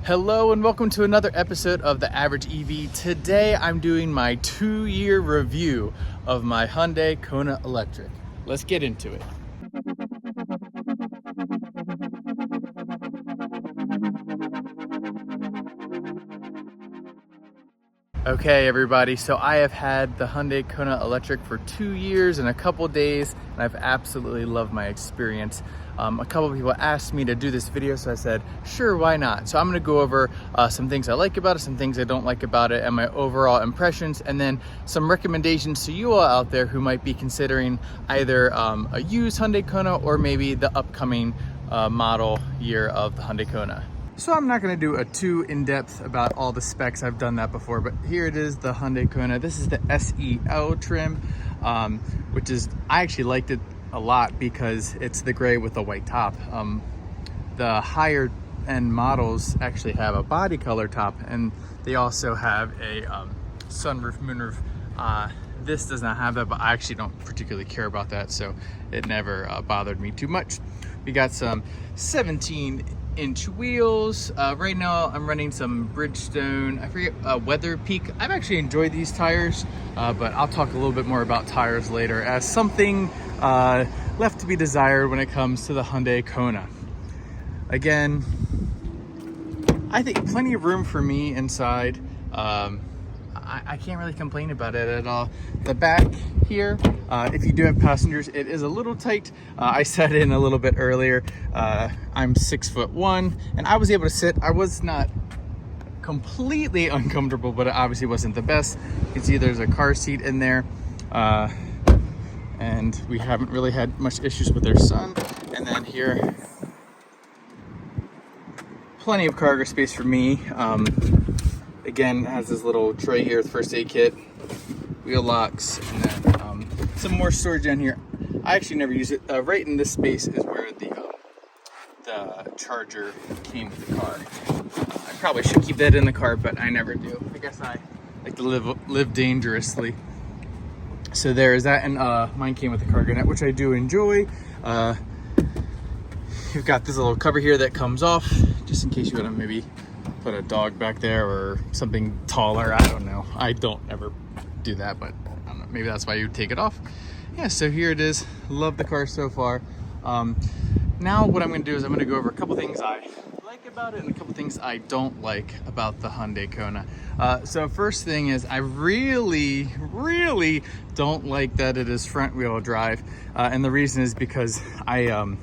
Hello and welcome to another episode of The Average EV. Today I'm doing my 2-year review of my Hyundai Kona Electric. Let's get into it. Okay everybody, so I have had the Hyundai Kona Electric for 2 years and a couple days, and I've absolutely loved my experience. A couple people asked me to do this video, so I said, sure, why not? So I'm gonna go over some things I like about it, some things I don't like about it, and my overall impressions, and then some recommendations to you all out there who might be considering either a used Hyundai Kona or maybe the upcoming model year of the Hyundai Kona. So I'm not going to do a too in-depth about all the specs. I've done that before, but here it is, the Hyundai Kona. This is the SEL trim, which is, I actually liked it a lot because it's the gray with the white top. The higher end models actually have a body color top, and they also have a sunroof, moonroof. This does not have that, but I actually don't particularly care about that, so it never bothered me too much. We got some 17-inch wheels. Right now I'm running some Bridgestone, I forget, Weather Peak. I've actually enjoyed these tires, but I'll talk a little bit more about tires later as something left to be desired when it comes to the Hyundai Kona. Again, I think plenty of room for me inside. I can't really complain about it at all. The back here, if you do have passengers, it is a little tight. I sat in a little bit earlier. I'm 6'1", and I was able to sit. I was not completely uncomfortable, but it obviously wasn't the best. You can see there's a car seat in there, and we haven't really had much issues with their sun. And then here, plenty of cargo space for me. Again, it has this little tray here with first aid kit, wheel locks, and then some more storage down here. I actually never use it. Right in this space is where the charger came with the car. I probably should keep that in the car, but I never do. I guess I like to live dangerously. So there is that, and mine came with the cargo net, which I do enjoy. You've got this little cover here that comes off, just in case you want to maybe put a dog back there or something taller. I don't know. I don't ever do that, but I don't know. Maybe that's why you would take it off. Yeah, so here it is. Love the car so far. Now what I'm going to do is I'm going to go over a couple things I like about it and a couple things I don't like about the Hyundai Kona. So first thing is I really don't like that it is front wheel drive. And the reason is because I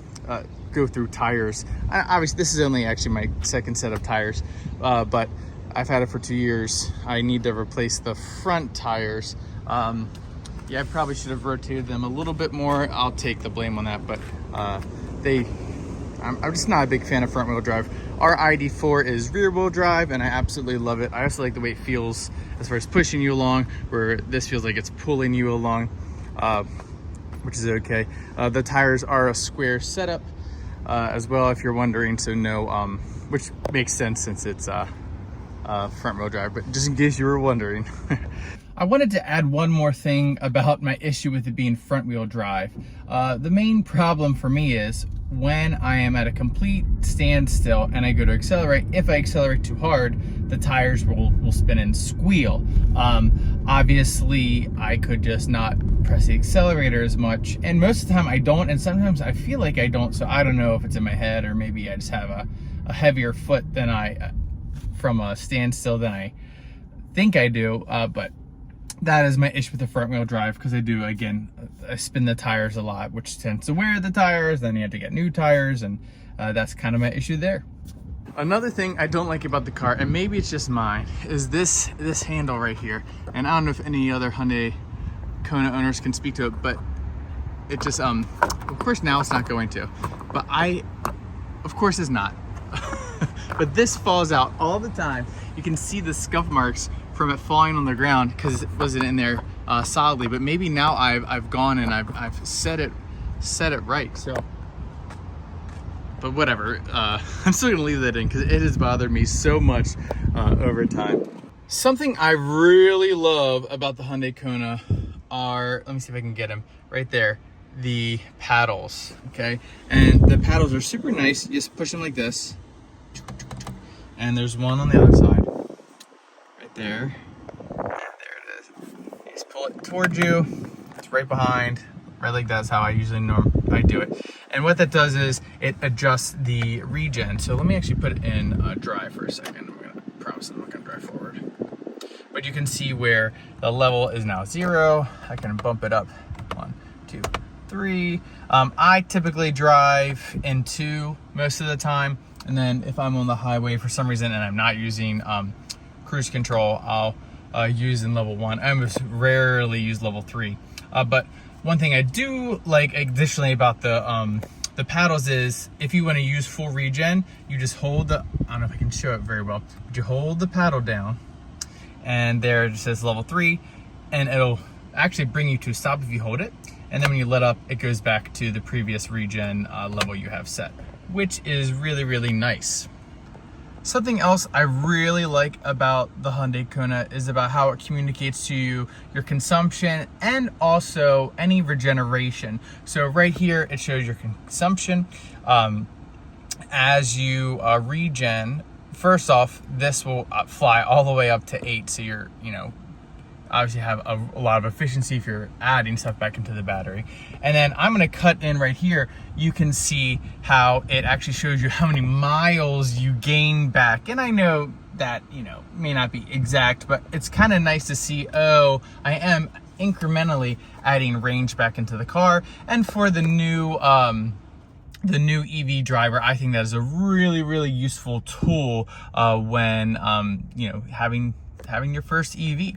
go through tires. Obviously this is only actually my second set of tires, but I've had it for 2 years. I need to replace the front tires. Yeah, I probably should have rotated them a little bit more. I'll take the blame on that, but I'm just not a big fan of front wheel drive. Our ID4 is rear wheel drive, and I absolutely love it. I also like the way it feels as far as pushing you along, where this feels like it's pulling you along, which is okay. The tires are a square setup as well, if you're wondering, so no, which makes sense since it's front wheel drive, but just in case you were wondering. I wanted to add one more thing about my issue with it being front wheel drive. The main problem for me is when I am at a complete standstill and I go to accelerate, if I accelerate too hard, the tires will spin and squeal. Obviously I could just not press the accelerator as much, and most of the time I don't, and sometimes I feel like I don't, so I don't know if it's in my head or maybe I just have a heavier foot than from a standstill than I think I do, but that is my issue with the front wheel drive, because I do, again, I spin the tires a lot, which tends to wear the tires, then you have to get new tires, and that's kind of my issue there. Another thing I don't like about the car, and maybe it's just mine, is this handle right here. And I don't know if any other Hyundai Kona owners can speak to it, but it just, of course now it's not going to, but of course it's not. But this falls out all the time. You can see the scuff marks from it falling on the ground because it wasn't in there solidly, but maybe now I've gone and I've set it right. So, but whatever, I'm still gonna leave that in because it has bothered me so much over time. Something I really love about the Hyundai Kona are, let me see if I can get them right there, the paddles. Okay, and the paddles are super nice. You just push them like this, and there's one on the other side, right there. And there it is. You just pull it towards you. It's right behind. Right, like that's how I usually do it. And what that does is it adjusts the regen. So let me actually put it in dry for a second. I promise I'm not gonna drive forward. But you can see where the level is now 0. I can bump it up 1, 2, 3. I typically drive in 2 most of the time. And then if I'm on the highway for some reason and I'm not using cruise control, I'll use in level 1. I almost rarely use level 3. But one thing I do like additionally about the paddles is if you want to use full regen, you just hold the, I don't know if I can show it very well, but you hold the paddle down and there it says level 3, and it'll actually bring you to a stop if you hold it. And then when you let up, it goes back to the previous regen level you have set, which is really, really nice. Something else I really like about the Hyundai Kona is about how it communicates to you your consumption and also any regeneration. So right here, it shows your consumption. As you regen, first off, this will fly all the way up to 8. So you're, obviously have a lot of efficiency if you're adding stuff back into the battery. And then I'm gonna cut in right here. You can see how it actually shows you how many miles you gain back. And I know that, may not be exact, but it's kind of nice to see, oh, I am incrementally adding range back into the car. And for the new EV driver, I think that is a really, really useful tool when, having your first EV.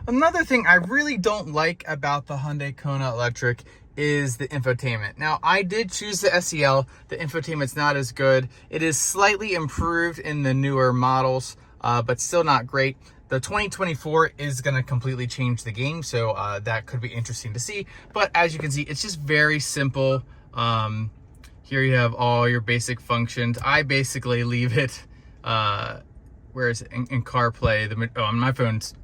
Another thing I really don't like about the Hyundai Kona Electric is the infotainment. Now, I did choose the SEL. The infotainment's not as good. It is slightly improved in the newer models, but still not great. The 2024 is gonna completely change the game, so that could be interesting to see. But as you can see, it's just very simple. Here you have all your basic functions. I basically leave it, where is it? In CarPlay. On my phone's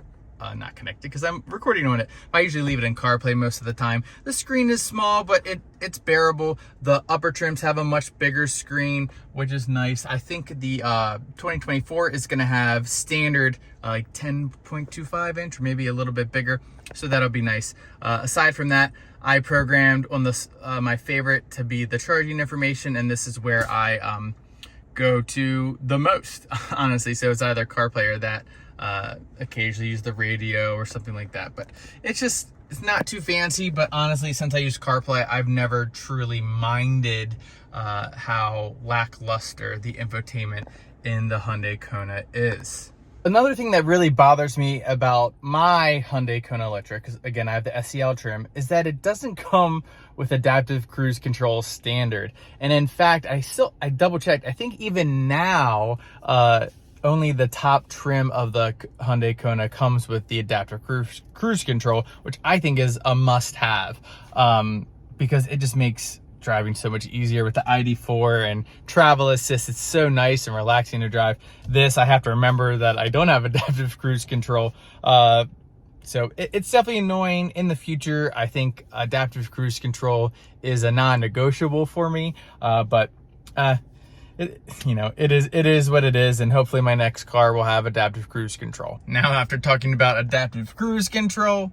not connected because I'm recording on it. I usually leave it in CarPlay most of the time. The screen is small, but it's bearable. The upper trims have a much bigger screen, which is nice. I think the 2024 is going to have standard like 10.25 inch or maybe a little bit bigger, so that'll be nice. Aside from that, I programmed on this my favorite to be the charging information, and this is where I go to the most, honestly. So it's either CarPlay or that. Occasionally use the radio or something like that, but it's not too fancy. But honestly, since I use CarPlay, I've never truly minded how lackluster the infotainment in the Hyundai Kona is. Another thing that really bothers me about my Hyundai Kona Electric, because again, I have the SEL trim, is that it doesn't come with adaptive cruise control standard. And in fact, I double checked. I think even now, only the top trim of the Hyundai Kona comes with the adaptive cruise control, which I think is a must-have, because it just makes driving so much easier with the ID4 and travel assist. It's so nice and relaxing to drive. This, I have to remember that I don't have adaptive cruise control. So it's definitely annoying. In the future, I think adaptive cruise control is a non-negotiable for me, but it is what it is, and hopefully my next car will have adaptive cruise control. Now, after talking about adaptive cruise control,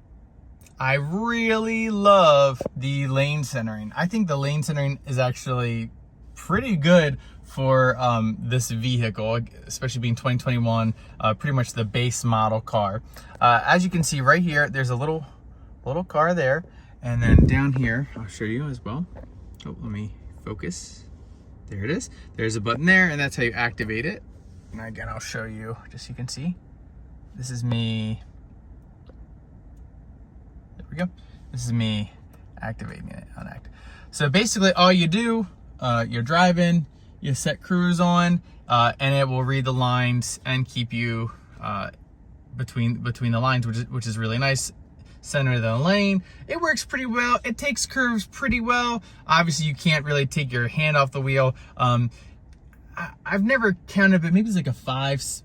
I really love the lane centering. I think the lane centering is actually pretty good for this vehicle, especially being 2021, pretty much the base model car. As you can see right here, there's a little car there, and then down here, I'll show you as well. Oh, let me focus. There it is. There's a button there, and that's how you activate it. And again, I'll show you just so you can see. This is me. There we go. This is me activating it on act. So basically all you do, you're driving, you set cruise on, and it will read the lines and keep you between the lines, which is really nice. Center the lane. It works pretty well. It takes curves pretty well. Obviously, you can't really take your hand off the wheel. I've never counted, but maybe it's like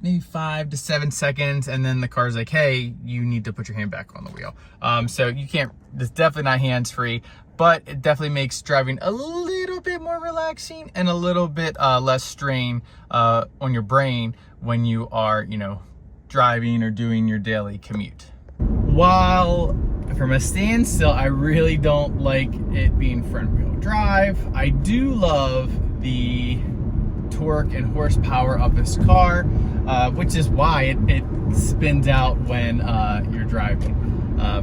maybe 5 to 7 seconds, and then the car's like, hey, you need to put your hand back on the wheel. So you can't, it's definitely not hands-free, but it definitely makes driving a little bit more relaxing and a little bit less strain on your brain when you are, you know, driving or doing your daily commute. While from a standstill, I really don't like it being front wheel drive. I do love the torque and horsepower of this car, which is why it spins out when you're driving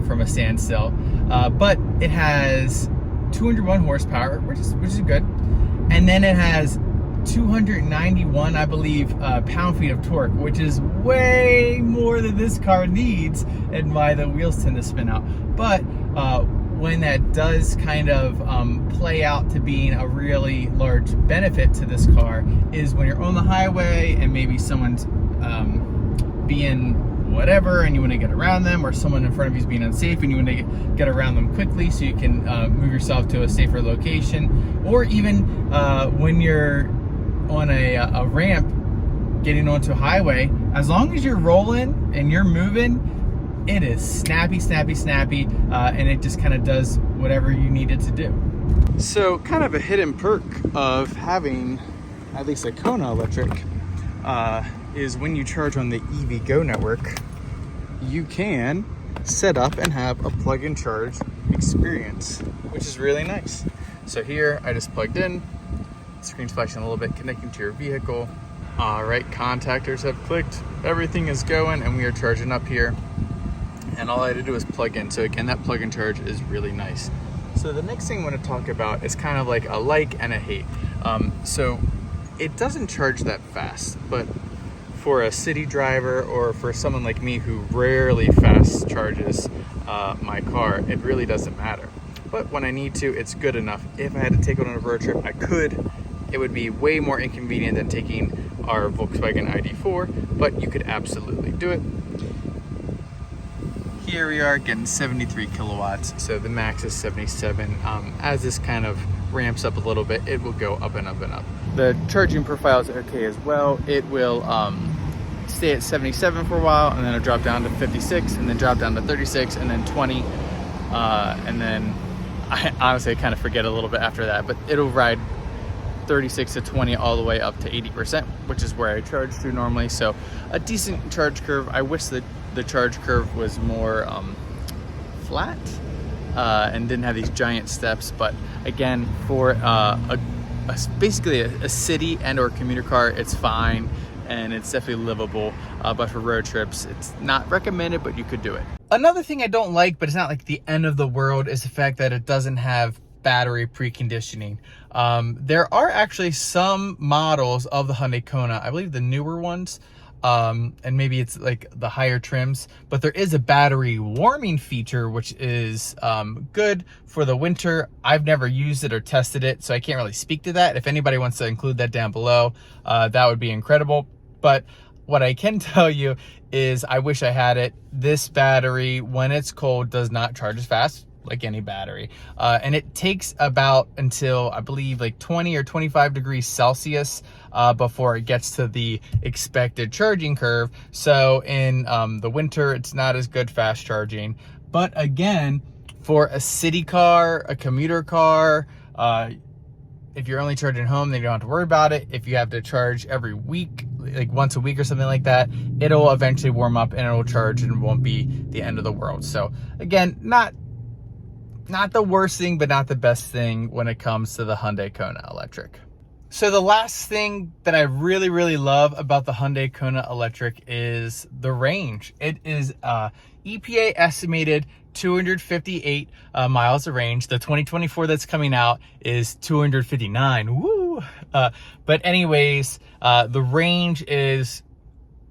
from a standstill. But it has 201 horsepower, which is good, and then it has 291, I believe, pound-feet of torque, which is way more than this car needs, and why the wheels tend to spin out. But when that does kind of play out to being a really large benefit to this car is when you're on the highway and maybe someone's being whatever and you want to get around them, or someone in front of you is being unsafe and you want to get around them quickly so you can move yourself to a safer location, or even when you're on a ramp getting onto a highway, as long as you're rolling and you're moving, it is snappy, and it just kind of does whatever you need it to do. So kind of a hidden perk of having at least a Kona electric is when you charge on the EVgo network, you can set up and have a plug-in charge experience, which is really nice. So here I just plugged in, screen's flashing a little bit, connecting to your vehicle. All right, contactors have clicked, everything is going, and we are charging up here. And all I had to do is plug in. So again, that plug-in charge is really nice. So the next thing I want to talk about is kind of like a like and a hate. So it doesn't charge that fast, but for a city driver or for someone like me who rarely fast charges my car, it really doesn't matter. But when I need to, it's good enough. If I had to take it on a road trip, I could. It would be way more inconvenient than taking our Volkswagen ID4, but you could absolutely do it. Here we are getting 73 kilowatts, so the max is 77. As this kind of ramps up a little bit, it will go up and up and up. The charging profile is okay as well. It will stay at 77 for a while, and then it'll drop down to 56, and then drop down to 36, and then 20, and then I honestly kind of forget a little bit after that, but it'll ride 36 to 20 all the way up to 80%, which is where I charge to normally. So a decent charge curve. I wish that the charge curve was more flat and didn't have these giant steps, but again, for basically a city and or commuter car, it's fine and it's definitely livable, but for road trips it's not recommended, but you could do it. Another thing I don't like, but it's not like the end of the world, is the fact that it doesn't have battery preconditioning. There are actually some models of the Hyundai Kona, I believe the newer ones, and maybe it's like the higher trims, but there is a battery warming feature, which is good for the winter. I've never used it or tested it, so I can't really speak to that. If anybody wants to include that down below, that would be incredible. But what I can tell you is I wish I had it. This battery, when it's cold, does not charge as fast like any battery, and it takes about until I believe like 20 or 25 degrees Celsius before it gets to the expected charging curve. So in the winter, it's not as good fast charging. But again, for a city car, a commuter car, if you're only charging home, then you don't have to worry about it. If you have to charge every week, like once a week or something like that, it'll eventually warm up and it'll charge and it won't be the end of the world. So again, not the worst thing, but not the best thing when it comes to the Hyundai Kona Electric. So the last thing that I really, really love about the Hyundai Kona Electric is the range. It is EPA estimated 258 miles of range. The 2024 that's coming out is 259. Woo! But anyways, the range is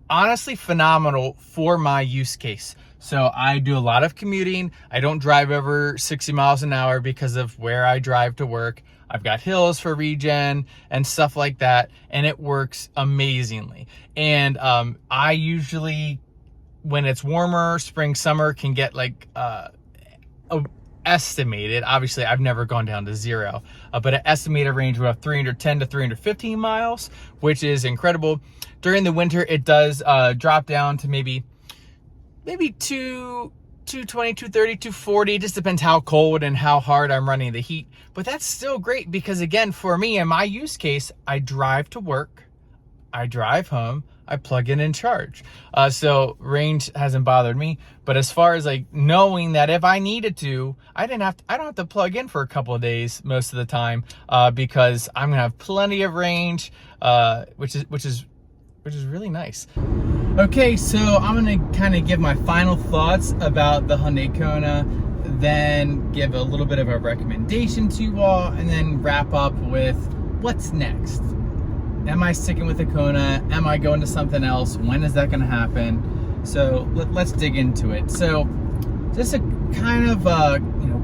honestly phenomenal for my use case. So I do a lot of commuting. I don't drive over 60 miles an hour because of where I drive to work. I've got hills for regen and stuff like that, and it works amazingly. And I usually, when it's warmer, spring, summer, can get like estimated, obviously I've never gone down to zero, but an estimated range of 310 to 315 miles, which is incredible. During the winter, it does drop down to maybe 220, 230, 240. Just depends how cold and how hard I'm running the heat. But that's still great because, again, for me, in my use case, I drive to work, I drive home, I plug in and charge. So range hasn't bothered me. But as far as like knowing that if I needed to, I don't have to plug in for a couple of days most of the time, because I'm gonna have plenty of range, which is really nice. Okay, so I'm gonna kind of give my final thoughts about the Hyundai Kona, then give a little bit of a recommendation to you all, and then wrap up with what's next. Am I sticking with the Kona? Am I going to something else? When is that gonna happen? So let's dig into it. So just a kind of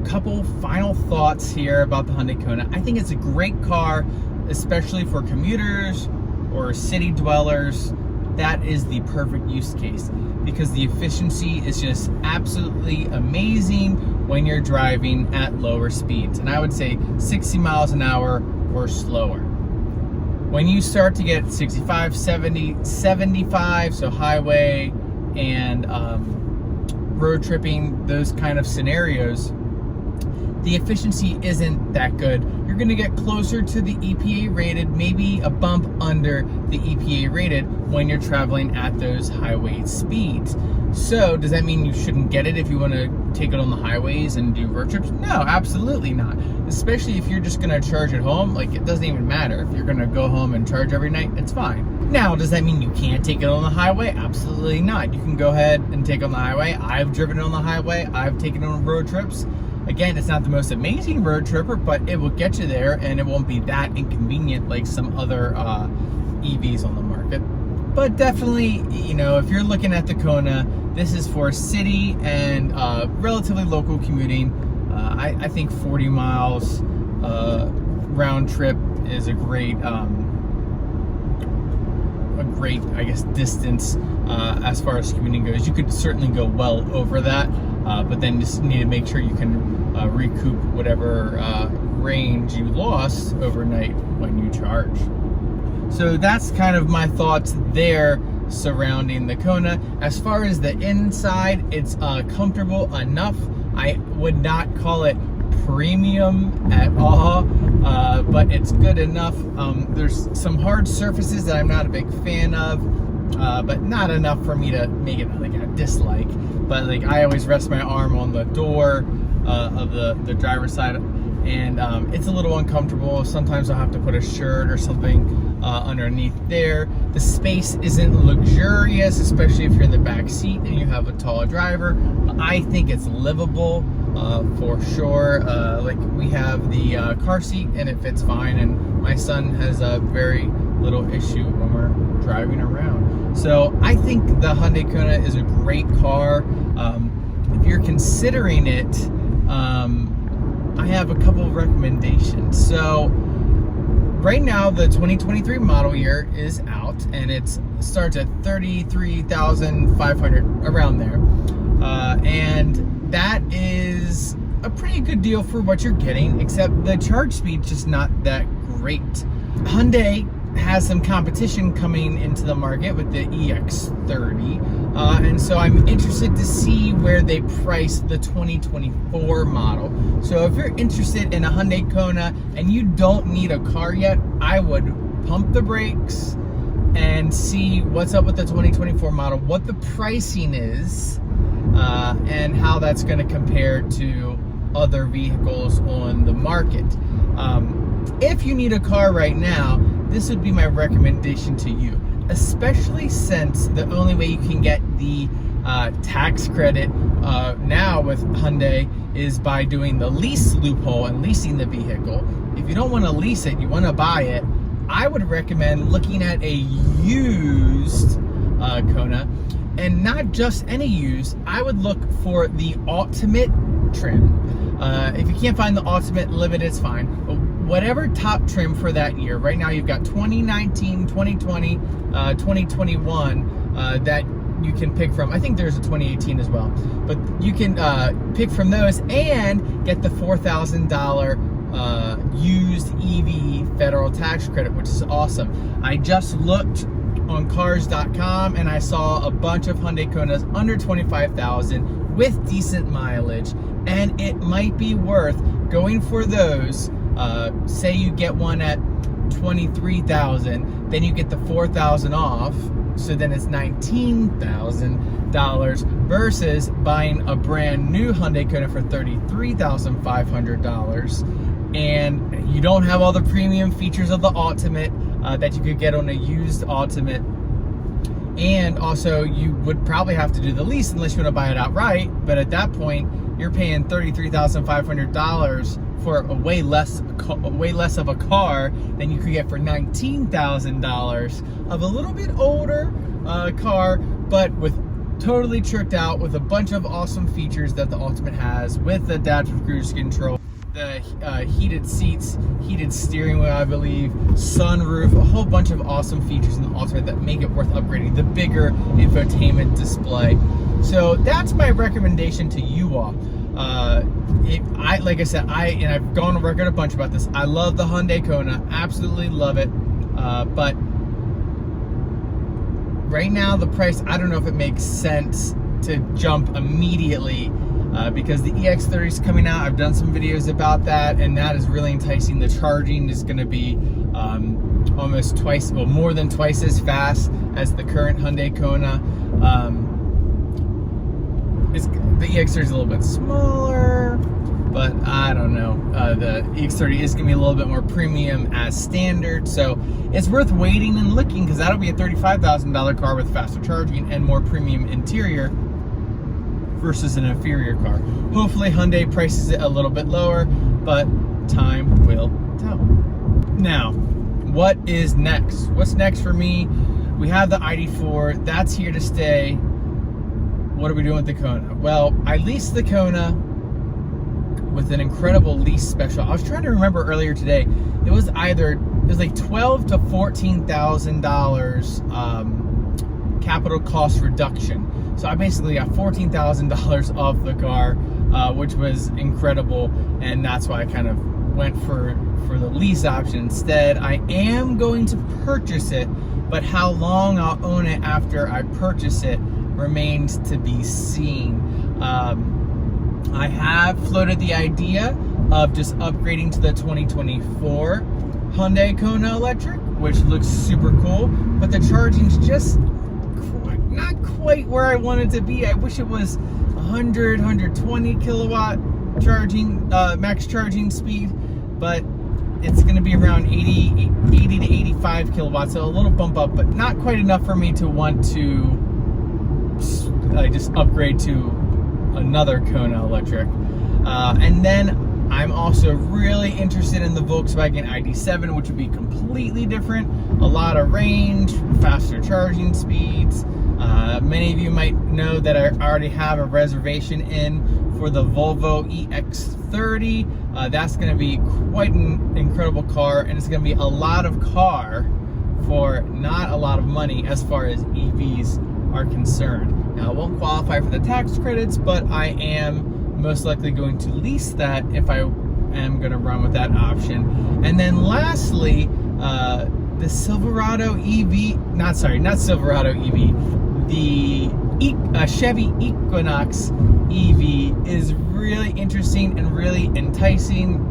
couple final thoughts here about the Hyundai Kona. I think it's a great car, especially for commuters or city dwellers. That is the perfect use case because the efficiency is just absolutely amazing when you're driving at lower speeds. And I would say 60 miles an hour or slower. When you start to get 65, 70, 75, so highway and road tripping, those kind of scenarios, the efficiency isn't that good. You're gonna get closer to the EPA rated, maybe a bump under the EPA rated when you're traveling at those highway speeds. So does that mean you shouldn't get it if you wanna take it on the highways and do road trips? No, absolutely not. Especially if you're just gonna charge at home, like it doesn't even matter. If you're gonna go home and charge every night, it's fine. Now, does that mean you can't take it on the highway? Absolutely not. You can go ahead and take it on the highway. I've driven it on the highway. I've taken it on road trips. Again, it's not the most amazing road tripper, but it will get you there and it won't be that inconvenient like some other EVs on the market. But definitely, if you're looking at the Kona, this is for city and relatively local commuting. I think 40 miles round trip is a great, I guess, distance as far as commuting goes. You could certainly go well over that, but then just need to make sure you can recoup whatever range you lost overnight when you charge. So that's kind of my thoughts there surrounding the Kona. As far as the inside, it's comfortable enough. I would not call it premium at all, but it's good enough. There's some hard surfaces that I'm not a big fan of, but not enough for me to make it like a dislike. But like I always rest my arm on the door of the driver's side, and it's a little uncomfortable. Sometimes I'll have to put a shirt or something underneath there. The space isn't luxurious, especially if you're in the back seat and you have a tall driver. I think it's livable for sure. Like we have the car seat and it fits fine, and my son has a very little issue when we're driving around. So I think the Hyundai Kona is a great car. If you're considering it, I have a couple of recommendations. So right now the 2023 model year is out and it starts at $33,500, around there, and that is a pretty good deal for what you're getting, except the charge speed's just not that great. Hyundai has some competition coming into the market with the EX30, and so I'm interested to see where they price the 2024 model. So if you're interested in a Hyundai Kona and you don't need a car yet, I would pump the brakes and see what's up with the 2024 model, what the pricing is, and how that's going to compare to other vehicles on the market. If you need a car right now, this would be my recommendation to you, especially since the only way you can get the tax credit now with Hyundai is by doing the lease loophole and leasing the vehicle. If you don't want to lease it, you want to buy it, I would recommend looking at a used Kona, and not just any used. I would look for the Ultimate trim. If you can't find the Ultimate Limited, it's fine. But whatever top trim for that year. Right now you've got 2019, 2020, 2021 that you can pick from. I think there's a 2018 as well. But you can pick from those and get the $4,000 used EV federal tax credit, which is awesome. I just looked on cars.com and I saw a bunch of Hyundai Konas under 25,000 with decent mileage, and it might be worth going for those. Say you get one at 23,000, then you get the 4,000 off, so then it's $19,000 versus buying a brand new Hyundai Kona for $33,500, and you don't have all the premium features of the Ultimate that you could get on a used Ultimate. And also, you would probably have to do the lease unless you want to buy it outright. But at that point, you're paying $33,500 for a way less of a car than you could get for $19,000 of a little bit older car, but with totally tricked out with a bunch of awesome features that the Ultimate has, with adaptive cruise control, the heated seats, heated steering wheel, I believe, sunroof, a whole bunch of awesome features in the Ultimate that make it worth upgrading. The bigger infotainment display. So that's my recommendation to you all. Like I said, I've gone on record a bunch about this. I love the Hyundai Kona, absolutely love it. But right now the price, I don't know if it makes sense to jump immediately. Because the EX30 is coming out. I've done some videos about that, and that is really enticing. The charging is going to be almost twice, well, more than twice as fast as the current Hyundai Kona. The EX30 is a little bit smaller, but I don't know. The EX30 is going to be a little bit more premium as standard, so it's worth waiting and looking, because that'll be a $35,000 car with faster charging and more premium interior versus an inferior car. Hopefully Hyundai prices it a little bit lower, but time will tell. Now, what is next? What's next for me? We have the ID4, that's here to stay. What are we doing with the Kona? Well, I leased the Kona with an incredible lease special. I was trying to remember earlier today. It was like $12,000 to $14,000 capital cost reduction. So I basically got $14,000 off the car, which was incredible, and that's why I kind of went for the lease option instead. I am going to purchase it, but how long I'll own it after I purchase it remains to be seen. I have floated the idea of just upgrading to the 2024 Hyundai Kona Electric, which looks super cool, but the charging's just not quite where I want it to be. I wish it was 120 kilowatt charging, max charging speed, but it's going to be around 80 to 85 kilowatts, so a little bump up, but not quite enough for me to want to just upgrade to another Kona Electric. And then I'm also really interested in the Volkswagen ID7, which would be completely different. A lot of range, faster charging speeds. Many of you might know that I already have a reservation in for the Volvo EX30. That's going to be quite an incredible car, and it's going to be a lot of car for not a lot of money as far as EVs are concerned. Now, I won't qualify for the tax credits, but I am most likely going to lease that if I am going to run with that option. And then lastly, the Silverado EV, not Silverado EV, the Chevy Equinox EV is really interesting and really enticing.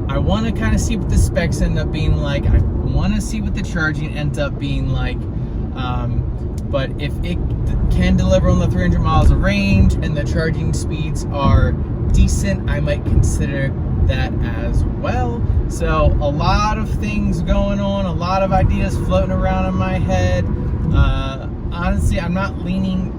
I want to kind of see what the specs end up being like. I want to see what the charging ends up being like. But if it can deliver on the 300 miles of range and the charging speeds are decent, I might consider that as well. So a lot of things going on, a lot of ideas floating around in my head. Honestly, I'm not leaning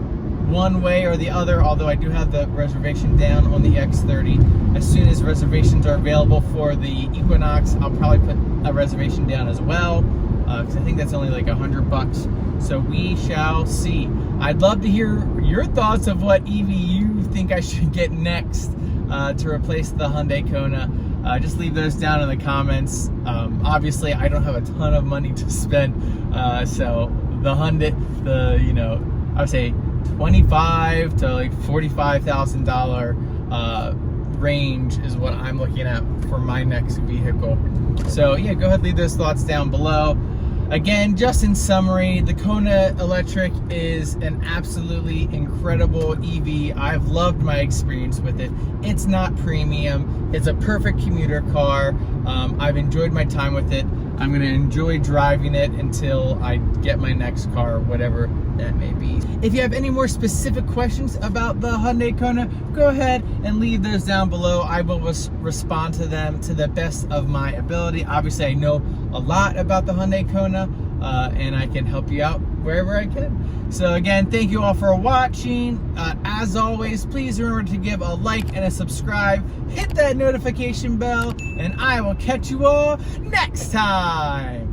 one way or the other, although I do have the reservation down on the X30. As soon as reservations are available for the Equinox, I'll probably put a reservation down as well, because I think that's only like $100. So we shall see. I'd love to hear your thoughts of what EV you think I should get next to replace the Hyundai Kona. Just leave those down in the comments. Obviously, I don't have a ton of money to spend, so the Hyundai, I would say $25,000 to like $45,000 range is what I'm looking at for my next vehicle. So yeah, go ahead, leave those thoughts down below. Again, just in summary, the Kona Electric is an absolutely incredible EV. I've loved my experience with it. It's not premium. It's a perfect commuter car. I've enjoyed my time with it. I'm gonna enjoy driving it until I get my next car, whatever that may be. If you have any more specific questions about the Hyundai Kona, go ahead and leave those down below. I will respond to them to the best of my ability. Obviously, I know a lot about the Hyundai Kona, and I can help you out wherever I can. So again, thank you all for watching. As always, please remember to give a like and a subscribe. Hit that notification bell, and I will catch you all next time.